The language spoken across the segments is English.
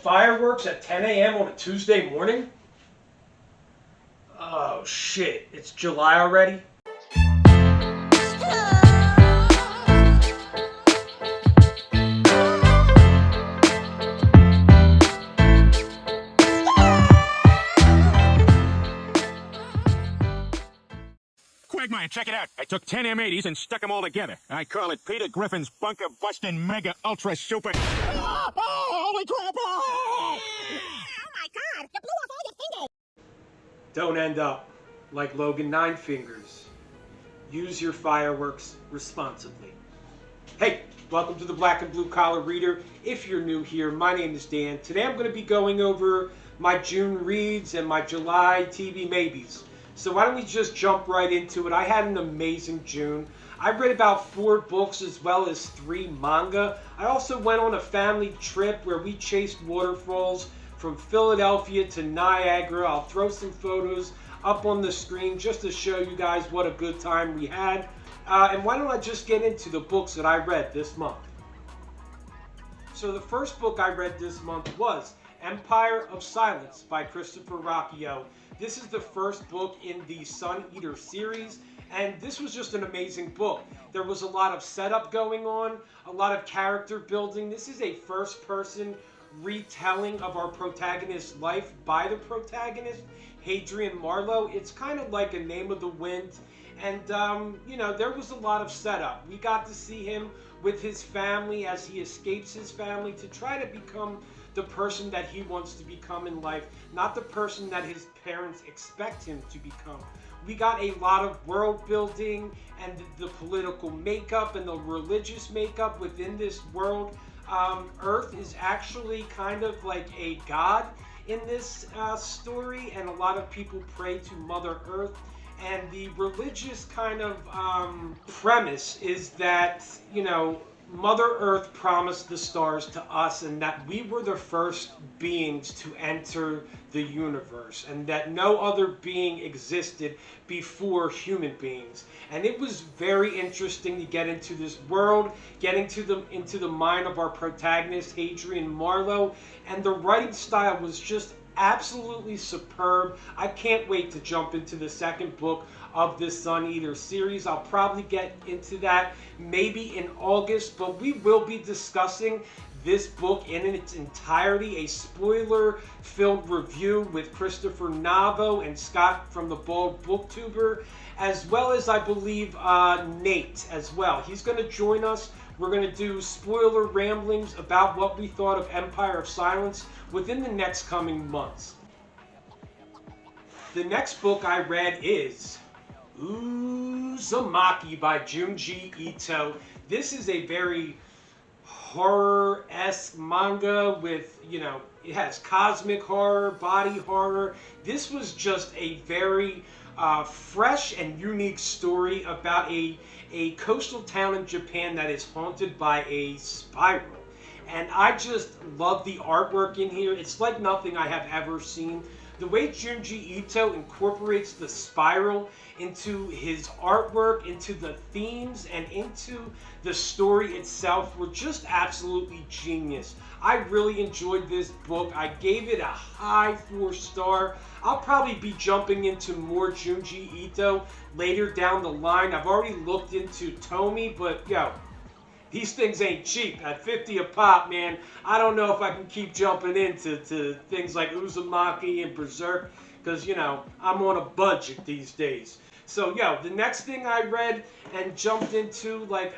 Fireworks at 10 a.m. on a Tuesday morning? Oh shit, it's July already? Quagmire, check it out. I took 10 M80s and stuck them all together. I call it Peter Griffin's Bunker Bustin' Mega Ultra Super. Oh, holy crap! Oh my god, you blew off all your fingers! Don't end up like Logan Nine Fingers. Use your fireworks responsibly. Hey, welcome to the Black and Blue Collar Reader. If you're new here, my name is Dan. Today I'm going to be going over my June reads and my July TV maybes. So why don't we just jump right into it. I had an amazing June. I read about 4 books as well as 3 manga. I also went on a family trip where we chased waterfalls from Philadelphia to Niagara. I'll throw some photos up on the screen just to show you guys what a good time we had. And why don't I just get into the books that I read this month. So the first book I read this month was Empire of Silence by Christopher Rocchio. This is the first book in the Sun Eater series, and this was just an amazing book. There was a lot of setup going on, a lot of character building. This is a first-person retelling of our protagonist's life by the protagonist, Hadrian Marlowe. It's kind of like A Name of the Wind, and you know, there was a lot of setup. We got to see him with his family as he escapes his family to try to become the person that he wants to become in life, not the person that his parents expect him to become. We got a lot of world building and the political makeup and the religious makeup within this world. Earth is actually kind of like a god in this story, and a lot of people pray to Mother Earth. And the religious kind of premise is that, you know, Mother Earth promised the stars to us, and that we were the first beings to enter the universe, and that no other being existed before human beings. And it was very interesting to get into this world, getting into the mind of our protagonist, Hadrian Marlowe, and the writing style was just absolutely superb. I can't wait to jump into the second book of this Sun Eater series. I'll probably get into that maybe in August, but we will be discussing this book in its entirety, a spoiler-filled review with Christopher Navo and Scott from the Bald Booktuber, as well as, I believe, Nate as well. He's going to join us. We're going to do spoiler ramblings about what we thought of Empire of Silence within the next coming months. The next book I read is Uzumaki by Junji Ito. This is a very horror-esque manga with, you know, it has cosmic horror, body horror. This was just a very fresh and unique story about a coastal town in Japan that is haunted by a spiral. And I just love the artwork in here. It's like nothing I have ever seen. The way Junji Ito incorporates the spiral into his artwork, into the themes, and into the story itself were just absolutely genius. I really enjoyed this book. I gave it a high 4-star. I'll probably be jumping into more Junji Ito later down the line. I've already looked into Tomy, but yo, these things ain't cheap. At 50 a pop, man, I don't know if I can keep jumping into things like Uzumaki and Berserk, because, you know, I'm on a budget these days. So, yo, the next thing I read and jumped into, like,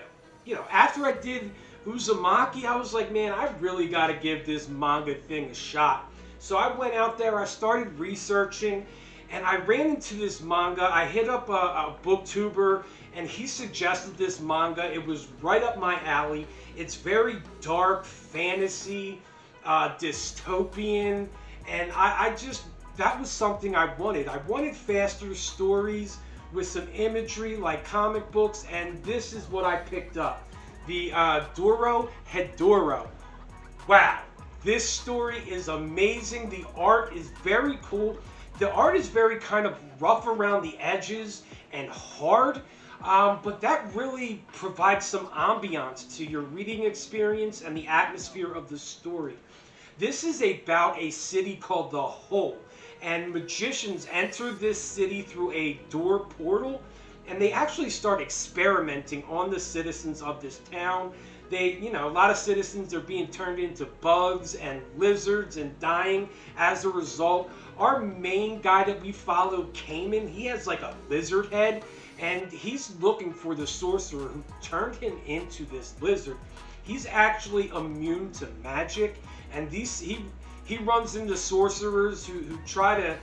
you know, after I did Uzumaki, I was like, man, I really got to give this manga thing a shot. So I went out there, I started researching, and I ran into this manga. I hit up a booktuber, and he suggested this manga. It was right up my alley. It's very dark, fantasy, dystopian, and I just, that was something I wanted. I wanted faster stories with some imagery like comic books, and this is what I picked up. The Doro Hedoro. Wow, this story is amazing. The art is very cool. The art is very kind of rough around the edges and hard, but that really provides some ambiance to your reading experience and the atmosphere of the story. This is about a city called the Hole, and magicians enter this city through a door portal, and they actually start experimenting on the citizens of this town. A lot of citizens are being turned into bugs and lizards and dying as a result. Our main guy that we follow, Cayman, he has like a lizard head, and he's looking for the sorcerer who turned him into this lizard. He's actually immune to magic, and he runs into sorcerers who try to,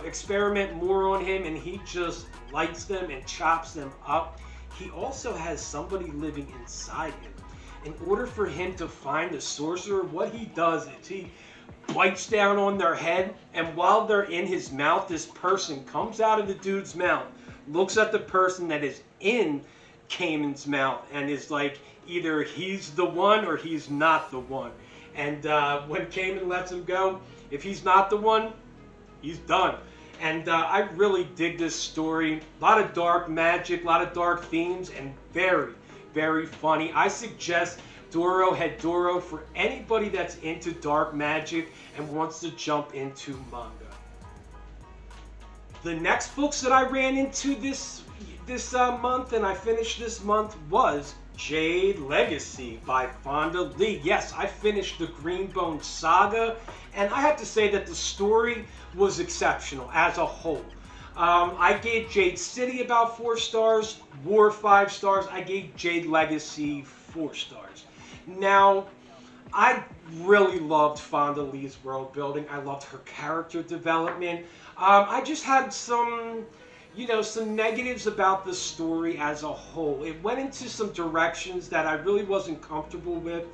experiment more on him, and he just lights them and chops them up. He also has somebody living inside him. In order for him to find the sorcerer, what he does is he bites down on their head, and while they're in his mouth, this person comes out of the dude's mouth, looks at the person that is in Cayman's mouth, and is like, either he's the one or he's not the one. And when Cayman lets him go, if he's not the one, he's done. And I really dig this story. A lot of dark magic, a lot of dark themes, and very, very funny. I suggest Doro Hedoro for anybody that's into dark magic and wants to jump into manga. The next books that I ran into this month, and I finished this month, was Jade Legacy by Fonda Lee. Yes, I finished the Greenbone Saga, and I have to say that the story was exceptional as a whole. I gave Jade City about 4 stars, War 5 stars. I gave Jade Legacy 4 stars. Now, I really loved Fonda Lee's world building. I loved her character development. I just had some negatives about the story as a whole. It went into some directions that I really wasn't comfortable with.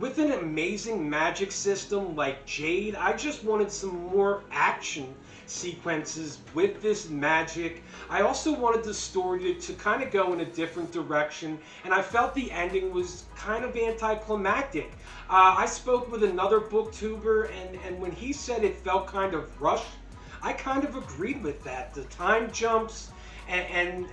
With an amazing magic system like Jade, I just wanted some more action sequences with this magic. I also wanted the story to kind of go in a different direction, and I felt the ending was kind of anticlimactic. I spoke with another booktuber, and when he said it felt kind of rushed, I kind of agreed with that. The time jumps and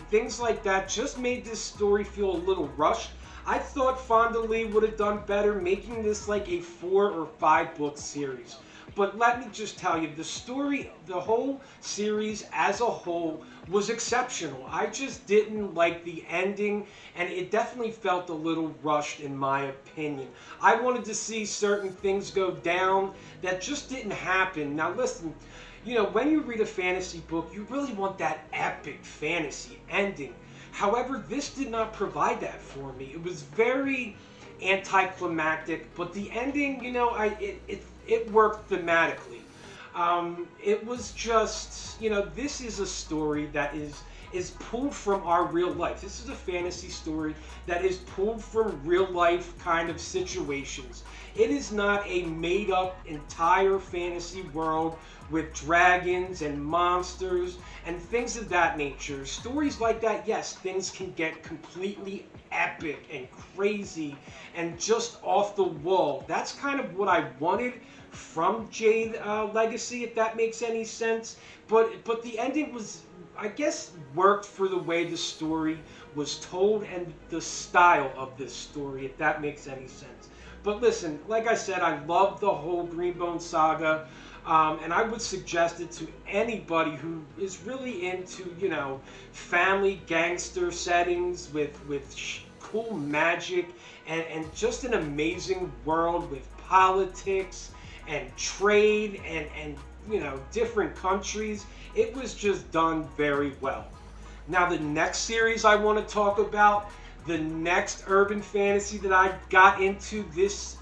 things like that just made this story feel a little rushed. I thought Fonda Lee would have done better making this like a 4 or 5 book series. But let me just tell you, the story, the whole series as a whole was exceptional. I just didn't like the ending, and it definitely felt a little rushed in my opinion. I wanted to see certain things go down that just didn't happen. Now listen, when you read a fantasy book, you really want that epic fantasy ending. However, this did not provide that for me. It was very anticlimactic, but the ending, it worked thematically. It was just, this is a story that is pulled from our real life. This is a fantasy story that is pulled from real life kind of situations. It is not a made up entire fantasy world with dragons and monsters and things of that nature. Stories like that, yes, things can get completely epic and crazy and just off the wall. That's kind of what I wanted from Jade Legacy, if that makes any sense. But the ending was, I guess, worked for the way the story was told and the style of this story, if that makes any sense. But listen, like I said, I love the whole Greenbone Saga. And I would suggest it to anybody who is really into, family gangster settings with cool magic and just an amazing world with politics and trade and different countries. It was just done very well. Now the next series I want to talk about, the next urban fantasy that I got into this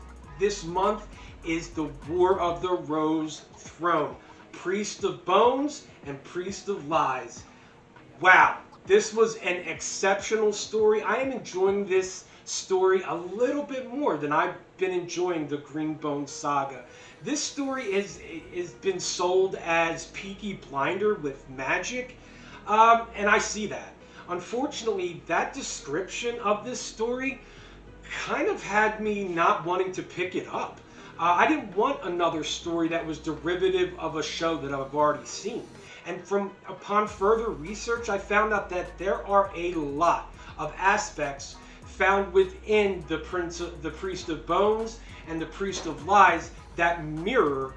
month, is the War of the Rose Throne. Priest of Bones and Priest of Lies. Wow, this was an exceptional story. I am enjoying this story a little bit more than I've been enjoying the Greenbone Saga. This story is been sold as Peaky Blinder with magic, and I see that. Unfortunately, that description of this story kind of had me not wanting to pick it up. I didn't want another story that was derivative of a show that I've already seen. And upon further research, I found out that there are a lot of aspects found within the Priest of Bones and the Priest of Lies that mirror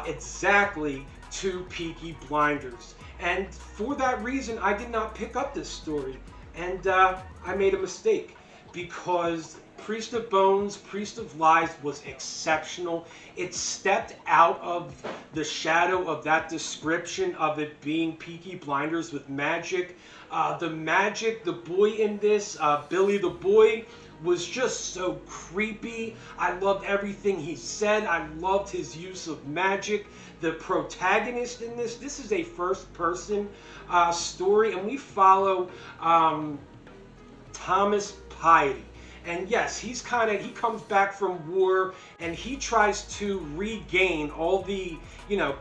exactly to Peaky Blinders. And for that reason, I did not pick up this story. And I made a mistake, because Priest of Bones, Priest of Lies was exceptional. It stepped out of the shadow of that description of it being Peaky Blinders with magic. The boy in this, Billy the Boy, was just so creepy. I loved everything he said. I loved his use of magic. The protagonist in this is a first-person story, and we follow Thomas Piety. And yes, he comes back from war, and he tries to regain all the,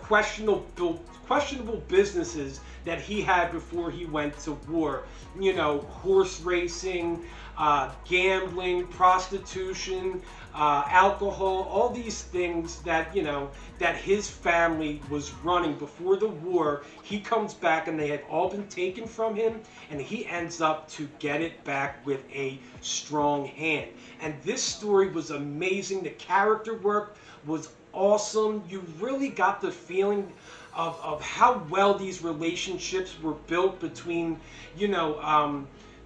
questionable businesses that he had before he went to war. Horse racing, gambling, prostitution, alcohol, all these things that, that his family was running before the war. He comes back and they had all been taken from him, and he ends up to get it back with a strong hand. And this story was amazing. The character work was awesome. You really got the feeling of how well these relationships were built between,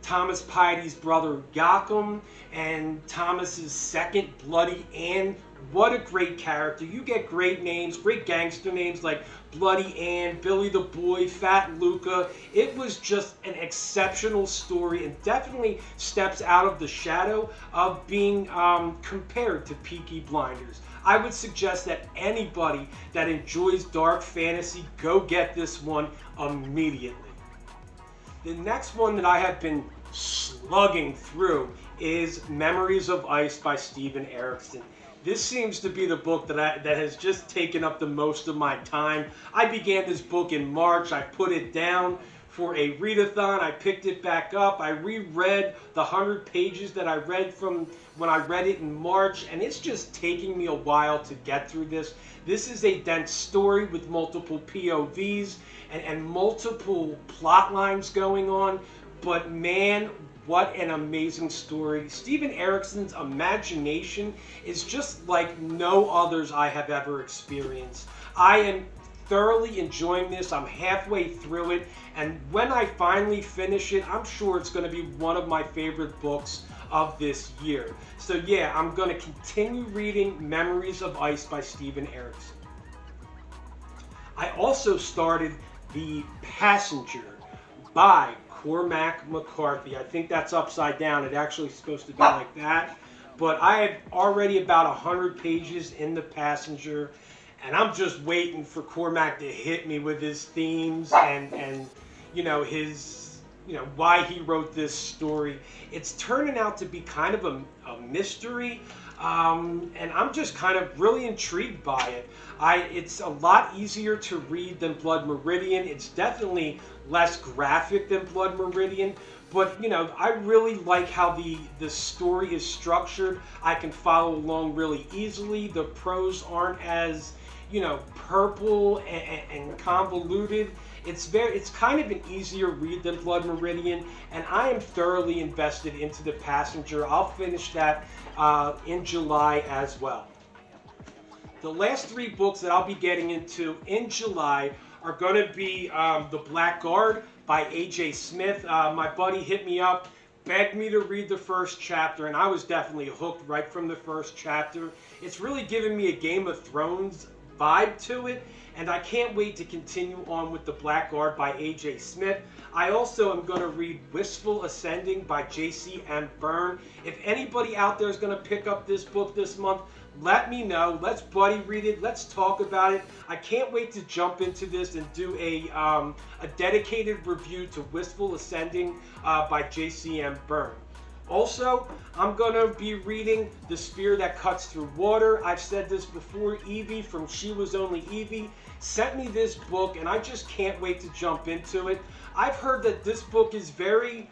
Thomas Piety's brother Joachim and Thomas's second, Bloody Ann. What a great character. You get great names, great gangster names like Bloody Ann, Billy the Boy, Fat Luca. It was just an exceptional story, and definitely steps out of the shadow of being compared to Peaky Blinders. I would suggest that anybody that enjoys dark fantasy, go get this one immediately. The next one that I have been slugging through is Memories of Ice by Steven Erikson. This seems to be the book that has just taken up the most of my time. I began this book in March. I put it down for a readathon. I picked it back up. I reread the 100 pages that I read from when I read it in March, and it's just taking me a while to get through this. This is a dense story with multiple POVs and multiple plot lines going on, but man, what an amazing story. Steven Erikson's imagination is just like no others I have ever experienced. I am thoroughly enjoying this. I'm halfway through it, and when I finally finish it, I'm sure it's going to be one of my favorite books of this year. So yeah, I'm going to continue reading Memories of Ice by Steven Erikson. I also started The Passenger by Cormac McCarthy. I think that's upside down. It actually is supposed to be like that. But I have already about 100 pages in The Passenger, and I'm just waiting for Cormac to hit me with his themes and his, why he wrote this story. It's turning out to be kind of a mystery, and I'm just kind of really intrigued by it. It's a lot easier to read than Blood Meridian. It's definitely less graphic than Blood Meridian, but I really like how the story is structured. I can follow along really easily. The prose aren't as purple and convoluted. It's kind of an easier read than Blood Meridian, and I am thoroughly invested into The Passenger. I'll finish that in July as well. The last 3 books that I'll be getting into in July are going to be The Black Guard by A.J. Smith. My buddy hit me up, begged me to read the first chapter, and I was definitely hooked right from the first chapter. It's really given me a Game of Thrones vibe to it, and I can't wait to continue on with The Black Guard by A.J. Smith. I also am going to read Wistful Ascending by J.C.M. Byrne. If anybody out there is going to pick up this book this month, let me know. Let's buddy read it. Let's talk about it. I can't wait to jump into this and do a dedicated review to Wistful Ascending by J.C.M. Byrne. Also, I'm going to be reading The Spear That Cuts Through Water. I've said this before. Evie from She Was Only Evie sent me this book, and I just can't wait to jump into it. I've heard that this book is very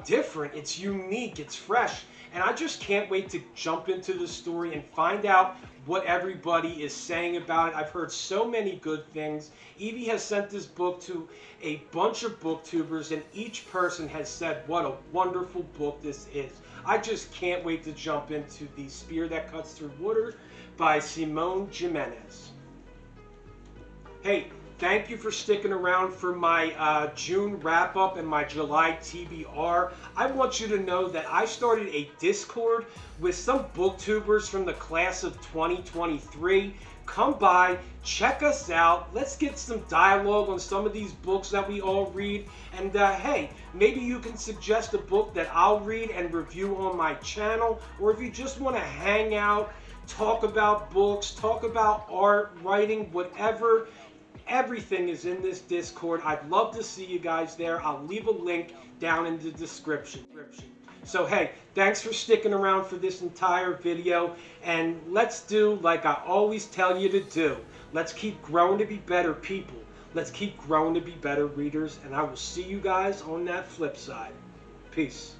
different. It's unique. It's fresh. And I just can't wait to jump into the story and find out what everybody is saying about it. I've heard so many good things. Evie has sent this book to a bunch of booktubers, and each person has said what a wonderful book this Ascends is. I just can't wait to jump into The Spear That Cuts Through Water by Simone Jimenez. Hey, thank you for sticking around for my June wrap-up and my July TBR. I want you to know that I started a Discord with some booktubers from the class of 2023. Come by, check us out. Let's get some dialogue on some of these books that we all read. And hey, maybe you can suggest a book that I'll read and review on my channel. Or if you just want to hang out, talk about books, talk about art, writing, whatever. Everything is in this Discord. I'd love to see you guys there. I'll leave a link down in the description. So hey, thanks for sticking around for this entire video, and let's do like I always tell you to do. Let's keep growing to be better people. Let's keep growing to be better readers, and I will see you guys on that flip side. Peace.